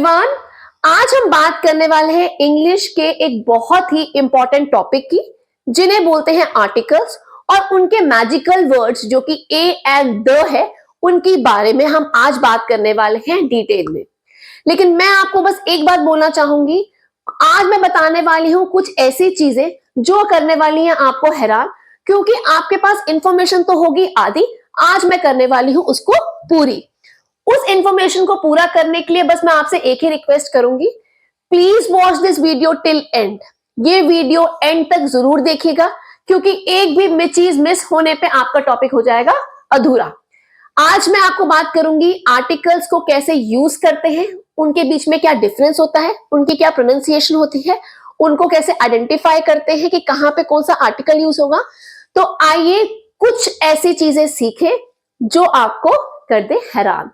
Everyone, आज हम बात करने वाले हैं इंग्लिश के एक बहुत ही इंपॉर्टेंट टॉपिक की, जिन्हें बोलते हैं आर्टिकल्स, और उनके मैजिकल वर्ड्स जो कि ए एंड द है, उनकी बारे में हम आज बात करने वाले हैं डिटेल में। लेकिन मैं आपको बस एक बात बोलना चाहूंगी, आज मैं बताने वाली हूं कुछ ऐसी चीजें जो करने वाली हैं आपको हैरान, क्योंकि आपके पास इंफॉर्मेशन तो होगी आधी, आज मैं करने वाली हूं उसको पूरी। उस इंफॉर्मेशन को पूरा करने के लिए बस मैं आपसे एक ही रिक्वेस्ट करूंगी, please watch this video till and. ये वीडियो एंड तक जरूर देखिएगा, क्योंकि एक भी चीज मिस होने पे आपका टॉपिक हो जाएगा अधूरा। आज मैं आपको बात करूंगी आर्टिकल्स को कैसे यूज करते हैं, उनके बीच में क्या डिफरेंस होता है, उनकी क्या प्रोनाउंसिएशन होती है, उनको कैसे आइडेंटिफाई करते हैं कि कहां पे कौन सा आर्टिकल यूज होगा। तो आइए कुछ ऐसी चीजें सीखें जो आपको कर दे हैरान।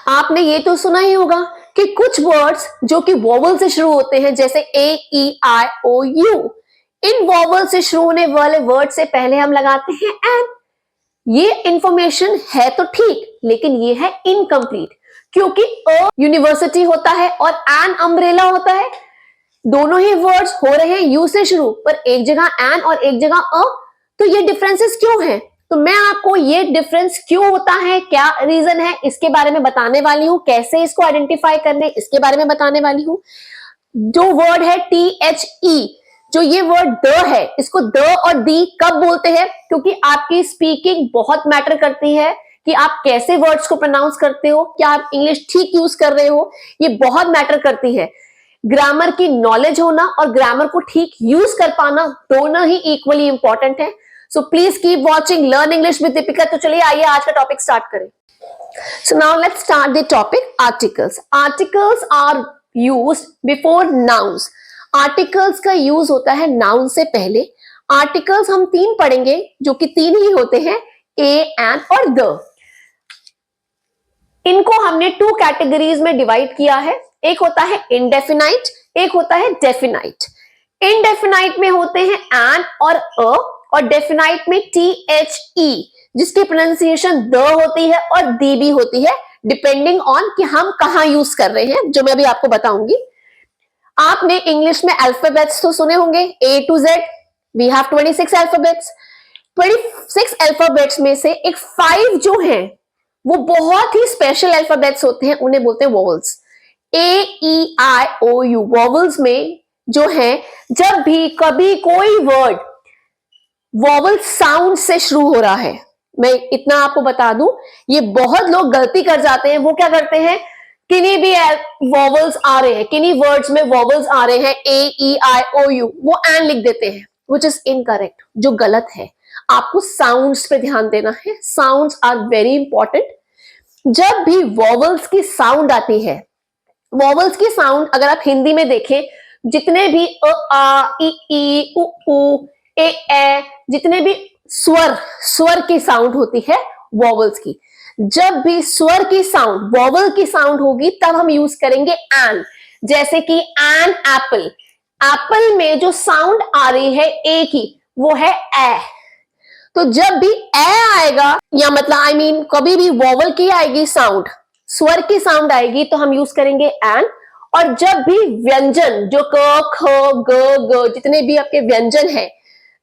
आपने ये तो सुना ही होगा कि कुछ वर्ड्स जो कि वोवल से शुरू होते हैं, जैसे ए ई आई ओ यू, इन वोवल से शुरू होने वाले वर्ड से पहले हम लगाते हैं एन। ये इंफॉर्मेशन है तो ठीक, लेकिन ये है इनकम्प्लीट, क्योंकि अ यूनिवर्सिटी होता है और एन अम्ब्रेला होता है। दोनों ही वर्ड्स हो रहे हैं यू से शुरू, पर एक जगह एन और एक जगह अ। तो ये डिफरेंसेस क्यों हैं? तो मैं आपको ये डिफरेंस क्यों होता है, क्या रीजन है, इसके बारे में बताने वाली हूं। कैसे इसको आइडेंटिफाई करने, इसके बारे में बताने वाली हूं। जो वर्ड है THE, जो ये वर्ड द है, इसको द और दी कब बोलते हैं? क्योंकि आपकी स्पीकिंग बहुत मैटर करती है कि आप कैसे वर्ड्स को प्रोनाउंस करते हो, क्या आप इंग्लिश ठीक यूज कर रहे हो, ये बहुत मैटर करती है। ग्रामर की नॉलेज होना और ग्रामर को ठीक यूज कर पाना दोनों ही इक्वली इंपॉर्टेंट है। So please keep watching learn English with Deepika. तो चलिए आइए आज का टॉपिक स्टार्ट करें। So now let's start the topic articles. Articles are used before nouns. Articles का यूज होता है नाउन से पहले। आर्टिकल्स हम तीन पढ़ेंगे, जो कि तीन ही होते हैं, ए एंड और द। इनको हमने टू कैटेगरीज में डिवाइड किया है। एक होता है इनडेफिनाइट, एक होता है डेफिनाइट। इनडेफिनाइट में होते हैं एन और अ, और डेफिनाइट में THE, जिसकी प्रोनाउंसिएशन द होती है और दी भी होती है, डिपेंडिंग ऑन कि हम कहां यूज कर रहे हैं, जो मैं अभी आपको बताऊंगी। आपने इंग्लिश में अल्फाबेट्स तो सुने होंगे, A to Z। We have 26 alphabets. 26 alphabets में से एक 5 जो हैं वो बहुत ही स्पेशल अल्फाबेट्स होते हैं, उन्हें बोलते हैं वोवल्स। AEIOU वोवल्स में जो है, जब भी कभी कोई वर्ड वोवल साउंड से शुरू हो रहा है, मैं इतना आपको बता दूं, ये बहुत लोग गलती कर जाते हैं। वो क्या करते हैं, किन्हीं भी वोवल्स आ रहे हैं, किन्हीं वर्ड्स में वोवल्स आ रहे हैं AEIOU, वो एन लिख देते हैं, विच इज इनकरेक्ट, जो गलत है। आपको साउंड्स पे ध्यान देना है। Sounds are very important. जब भी वोवल्स की साउंड आती है, वोवल्स की साउंड अगर आप हिंदी में देखें, जितने भी अ आ इ ई उ ऊ ए ए, जितने भी स्वर की साउंड होती है वोवल्स की, जब भी स्वर की साउंड, वोवल की साउंड होगी, तब हम यूज करेंगे एन। जैसे कि एन एप्पल, एप्पल में जो साउंड आ रही है ए की, वो है ए। तो जब भी ए आएगा, या मतलब कभी भी वोवल की आएगी साउंड, स्वर की साउंड आएगी, तो हम यूज करेंगे एन। और जब भी व्यंजन, जो क ख ग ग, जितने भी आपके व्यंजन है,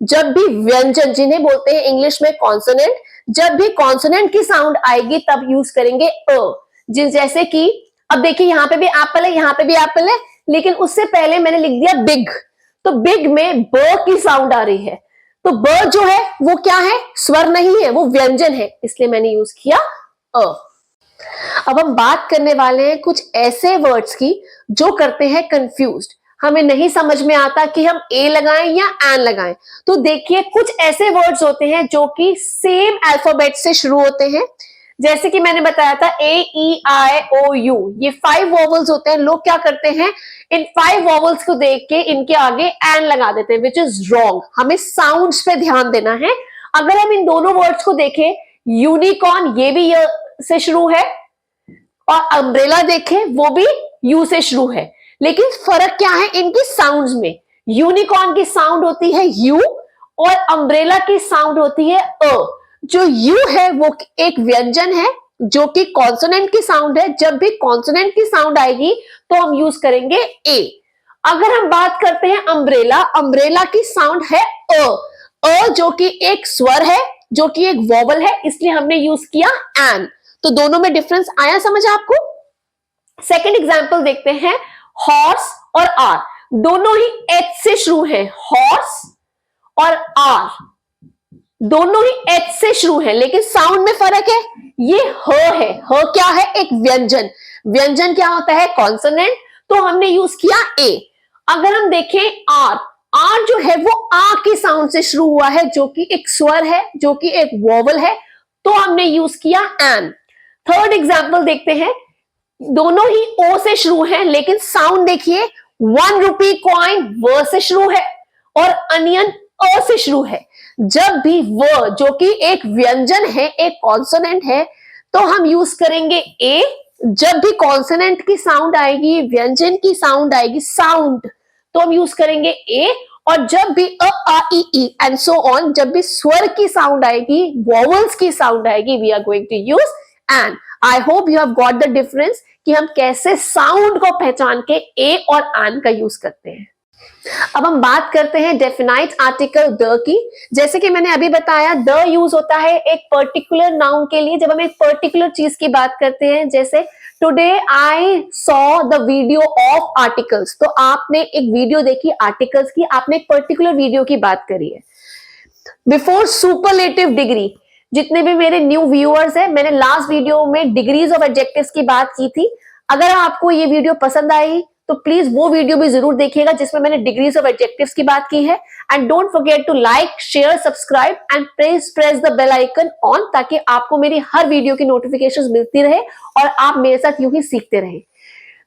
जब भी व्यंजन, जिन्हें बोलते हैं इंग्लिश में कॉन्सोनेंट, जब भी कॉन्सोनेंट की साउंड आएगी, तब यूज करेंगे अ। जैसे कि अब देखिए, यहां पे भी एप्पल है, यहां पे भी एप्पल है, लेकिन उससे पहले मैंने लिख दिया बिग। तो बिग में ब की साउंड आ रही है, तो ब जो है वो क्या है, स्वर नहीं है, वो व्यंजन है, इसलिए मैंने यूज किया अ। अब हम बात करने वाले हैं कुछ ऐसे वर्ड्स की जो करते हैं कंफ्यूज्ड। हमें नहीं समझ में आता कि हम ए लगाएं या एन लगाएं। तो देखिए, कुछ ऐसे वर्ड्स होते हैं जो कि सेम अल्फाबेट से शुरू होते हैं। जैसे कि मैंने बताया था AEIOU, ये 5 वोवल्स होते हैं। लोग क्या करते हैं, इन 5 वोवल्स को देख के इनके आगे एन लगा देते हैं, विच इज रॉन्ग। हमें साउंड्स पे ध्यान देना है। अगर हम इन दोनों वर्ड्स को देखें, यूनिकॉर्न ये भी य से शुरू है, और अम्ब्रेला देखें वो भी यू से शुरू है, लेकिन फर्क क्या है इनकी साउंड्स में। यूनिकॉर्न की साउंड होती है यू और अम्ब्रेला की साउंड होती है अ। जो यू है वो एक व्यंजन है जो कि कॉन्सोनेंट की साउंड है, जब भी कॉन्सोनेंट की साउंड आएगी तो हम यूज करेंगे ए। अगर हम बात करते हैं अम्ब्रेला, अम्ब्रेला की साउंड है अ जो कि एक स्वर है, जो कि एक वॉवल है, इसलिए हमने यूज किया एन। तो दोनों में डिफरेंस आया समझ आपको। सेकेंड एग्जाम्पल देखते हैं, हॉर्स और आर, दोनों ही एच से शुरू है। हॉर्स और आर दोनों ही एच से शुरू है, लेकिन साउंड में फर्क है। ये ह है, ह क्या है? एक व्यंजन। व्यंजन क्या होता है? कॉन्सोनेंट। तो हमने यूज किया ए। अगर हम देखें आर, आर जो है वो आ की साउंड से शुरू हुआ है, जो कि एक स्वर है, जो कि एक वोवल है, तो हमने यूज किया एन। थर्ड एग्जाम्पल देखते हैं, दोनों ही ओ से शुरू है, लेकिन साउंड देखिए, 1 रुपी कॉइन व से शुरू है और अनियन अ से शुरू है। जब भी व जो कि एक व्यंजन है, एक कॉन्सोनेंट है, तो हम यूज करेंगे ए। जब भी कॉन्सोनेंट की साउंड आएगी, व्यंजन की साउंड आएगी, साउंड, तो हम यूज करेंगे ए। और जब भी अ आ ई ई एंड सो ऑन, जब भी स्वर की साउंड आएगी, वॉवल्स की साउंड आएगी, we are going to use an. I hope you have got the difference कि हम कैसे साउंड को पहचान के ए और एन का यूज करते हैं। अब हम बात करते हैं डेफिनाइट आर्टिकल द की। जैसे कि मैंने अभी बताया, द यूज होता है एक पर्टिकुलर नाउन के लिए, जब हम एक पर्टिकुलर चीज की बात करते हैं। जैसे today I saw the video of articles, तो आपने एक वीडियो देखी आर्टिकल्स की, आपने एक पर्टिकुलर वीडियो की बात करी है। बिफोर सुपरलेटिव डिग्री, जितने भी मेरे न्यू व्यूअर्स हैं, मैंने लास्ट वीडियो में डिग्रीज ऑफ एडजेक्टिव्स की बात की थी। अगर आपको ये वीडियो पसंद आई तो प्लीज वो वीडियो भी जरूर देखिएगा, जिसमें मैंने डिग्रीज ऑफ एडजेक्टिव्स की बात की है। And don't forget to like, share, subscribe and press the bell icon on, ताकि आपको मेरी हर वीडियो की नोटिफिकेशंस मिलती रहे और आप मेरे साथ यूं ही सीखते रहे।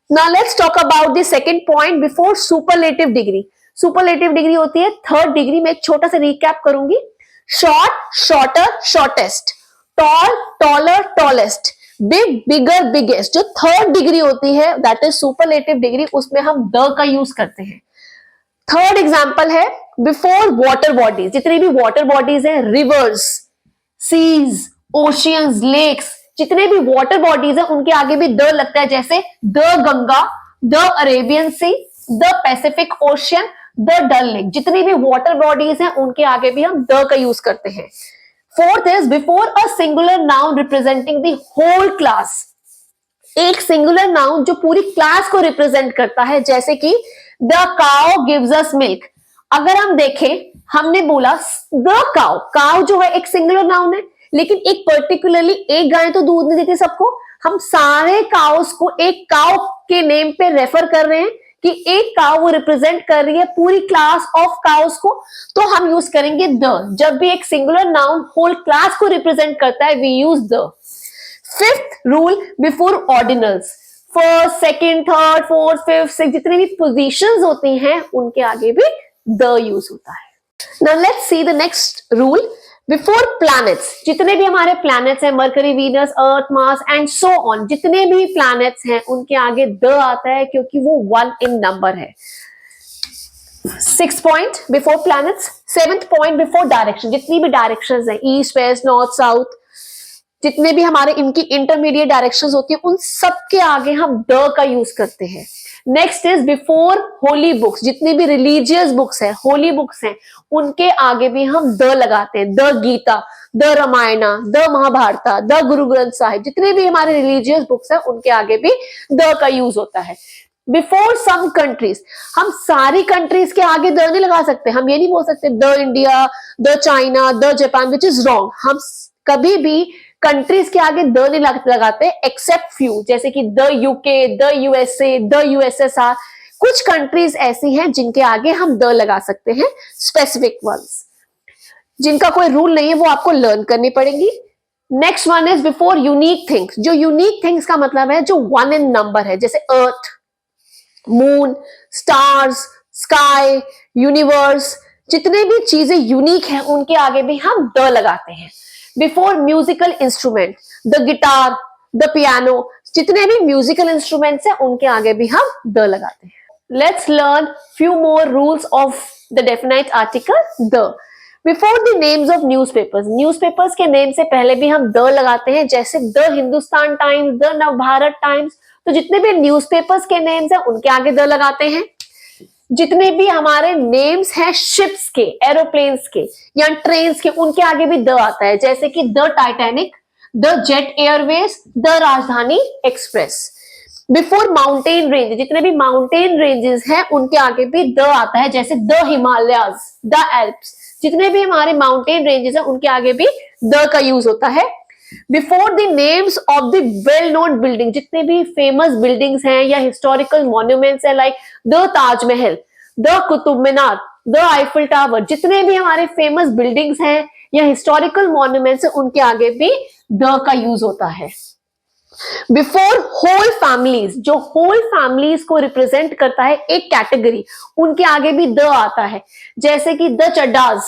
Now let's talk about the second point, before superlative degree. Superlative degree होती है थर्ड डिग्री में। एक छोटा सा रिकैप करूंगी। Short, shorter, shortest, tall, taller, tallest, big, bigger, biggest. जो थर्ड डिग्री होती है दैट इज सुपरलेटिव डिग्री, उसमें हम द का यूज करते हैं। थर्ड एग्जांपल है बिफोर वाटर बॉडीज। जितनी भी वाटर बॉडीज हैं, रिवर्स, सीज, ओशियंस, लेक्स, जितने भी वाटर बॉडीज हैं, उनके आगे भी द लगता है। जैसे the Ganga, the Arabian Sea, the Pacific Ocean, the Dal Lake. जितनी भी वाटर बॉडीज हैं, उनके आगे भी हम द का यूज करते हैं। Fourth is before a singular noun representing the whole class. एक सिंगुलर नाउन जो पूरी क्लास को रिप्रेजेंट करता है, जैसे कि the cow gives us milk. अगर हम देखें, हमने बोला द काउ, काउ जो है एक सिंगुलर नाउन है, लेकिन एक पर्टिकुलरली एक गाय तो दूध नहीं देती सबको। हम सारे काउस को एक काउ के नेम पे रेफर कर रहे हैं कि एक काउ वो रिप्रेजेंट कर रही है पूरी क्लास ऑफ काउस को, तो हम यूज करेंगे द। जब भी एक सिंगुलर नाउन होल क्लास को रिप्रेजेंट करता है, we use the. Fifth rule before ordinals. First, second, third, fourth, fifth, six, जितनी भी पोजीशंस होती हैं, उनके आगे भी द यूज होता है। Now let's see the next rule before planets. जितने भी हमारे प्लैनेट्स हैं, mercury, Venus, earth, Mars and so on, जितने भी प्लैनेट्स हैं, उनके आगे द आता है, क्योंकि वो 1 इन नंबर है। 6th point before planets. 7th point before direction. जितनी भी डायरेक्शंस हैं, ईस्ट, वेस्ट, नॉर्थ, साउथ, जितने भी हमारे इनकी इंटरमीडिएट डायरेक्शंस होती है, उन सब के आगे हम द का यूज करते हैं। Next is before holy books. जितनी भी रिलीजियस बुक्स हैं, होली बुक्स हैं, उनके आगे भी हम द लगाते हैं। The Gita, the Ramayana, the Mahabharata, the Guru Granth Sahib, जितने भी हमारे रिलीजियस बुक्स हैं, उनके आगे भी द का यूज होता है। बिफोर सम कंट्रीज, हम सारी कंट्रीज के आगे द नहीं लगा सकते। हम ये नहीं बोल सकते the India, the China, the Japan, which is wrong. हम कभी भी कंट्रीज के आगे द नहीं लगाते, एक्सेप्ट फ्यू, जैसे कि the UK, the USA, the USSR. कुछ कंट्रीज ऐसी हैं जिनके आगे हम द लगा सकते हैं, स्पेसिफिक वंस। जिनका कोई रूल नहीं है, वो आपको लर्न करनी पड़ेगी। Next one is before unique things. जो यूनिक थिंग्स का मतलब है जो 1 इन नंबर है, जैसे अर्थ, मून, स्टार्स, स्काई, यूनिवर्स, जितने भी चीजें यूनिक हैं, उनके आगे भी हम द लगाते हैं। Before musical instrument, the guitar, the piano, जितने भी म्यूजिकल इंस्ट्रूमेंट्स हैं, उनके आगे भी हम द लगाते हैं। Let's learn few more rules of the definite article the. Before the names of newspapers के नेम से पहले भी हम द लगाते हैं, जैसे the Hindustan times, the Navbharat times. तो जितने भी न्यूज़पेपर्स के नेम्स हैं उनके आगे द लगाते हैं। जितने भी हमारे नेम्स हैं शिप्स के, एरोप्लेन्स के या ट्रेन्स के, उनके आगे भी द आता है, जैसे कि the Titanic, the jet Airways, the राजधानी एक्सप्रेस। बिफोर माउंटेन रेंज, जितने भी माउंटेन रेंजेस हैं उनके आगे भी द आता है, जैसे द हिमालयाज, द एल्प्स। जितने भी हमारे माउंटेन रेंजेस हैं उनके आगे भी द का यूज होता है। Before the names of the well known building, जितने भी फेमस बिल्डिंग्स हैं या हिस्टोरिकल मॉन्यूमेंट्स हैं, like the Taj Mahal, the Qutub Minar, the Eiffel tower, जितने भी हमारे फेमस बिल्डिंग्स हैं या हिस्टोरिकल मॉन्यूमेंट्स हैं उनके आगे भी द का यूज होता है। बिफोर होल फैमिलीज, जो होल फैमिलीज को रिप्रेजेंट करता है एक कैटेगरी, उनके आगे भी द आता है, जैसे कि द चड्डाज,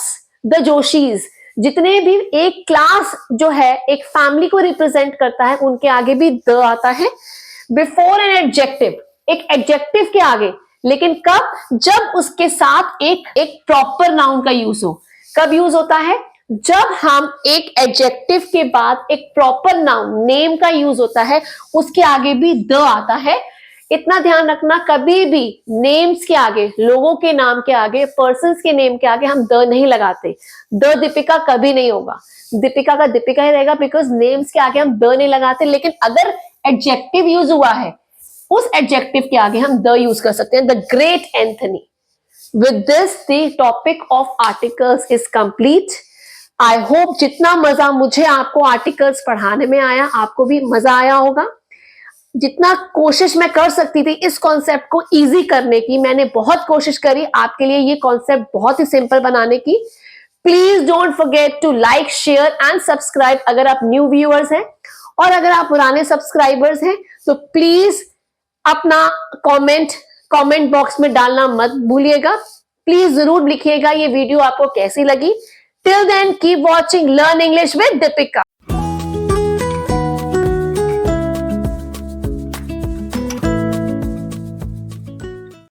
द जोशीज। जितने भी एक क्लास जो है एक फैमिली को रिप्रेजेंट करता है उनके आगे भी द आता है। बिफोर एन एडजेक्टिव, एक एडजेक्टिव के आगे, लेकिन कब? जब उसके साथ एक प्रॉपर नाउन का यूज हो। कब यूज होता है? जब हम एक एडजेक्टिव के बाद एक प्रॉपर नाउन, नेम का यूज होता है, उसके आगे भी द आता है। इतना ध्यान रखना, कभी भी नेम्स के आगे, लोगों के नाम के आगे, पर्सन्स के नेम के आगे हम द नहीं लगाते। द दीपिका कभी नहीं होगा, दीपिका का दीपिका ही रहेगा, बिकॉज नेम्स के आगे हम द नहीं लगाते। लेकिन अगर एडजेक्टिव यूज हुआ है, उस एडजेक्टिव के आगे हम द यूज कर सकते हैं। The great Anthony. With this the topic of articles is complete. I hope जितना मजा मुझे आपको आर्टिकल्स पढ़ाने में आया, आपको भी मजा आया होगा। जितना कोशिश मैं कर सकती थी इस कॉन्सेप्ट को इजी करने की, मैंने बहुत कोशिश करी आपके लिए ये कॉन्सेप्ट बहुत ही सिंपल बनाने की। Please don't forget to like, share and subscribe अगर आप न्यू व्यूअर्स हैं, और अगर आप पुराने सब्सक्राइबर्स हैं तो प्लीज अपना कमेंट बॉक्स में डालना मत भूलिएगा। प्लीज जरूर लिखिएगा ये वीडियो आपको कैसी लगी। Till then, keep watching Learn English with Deepika.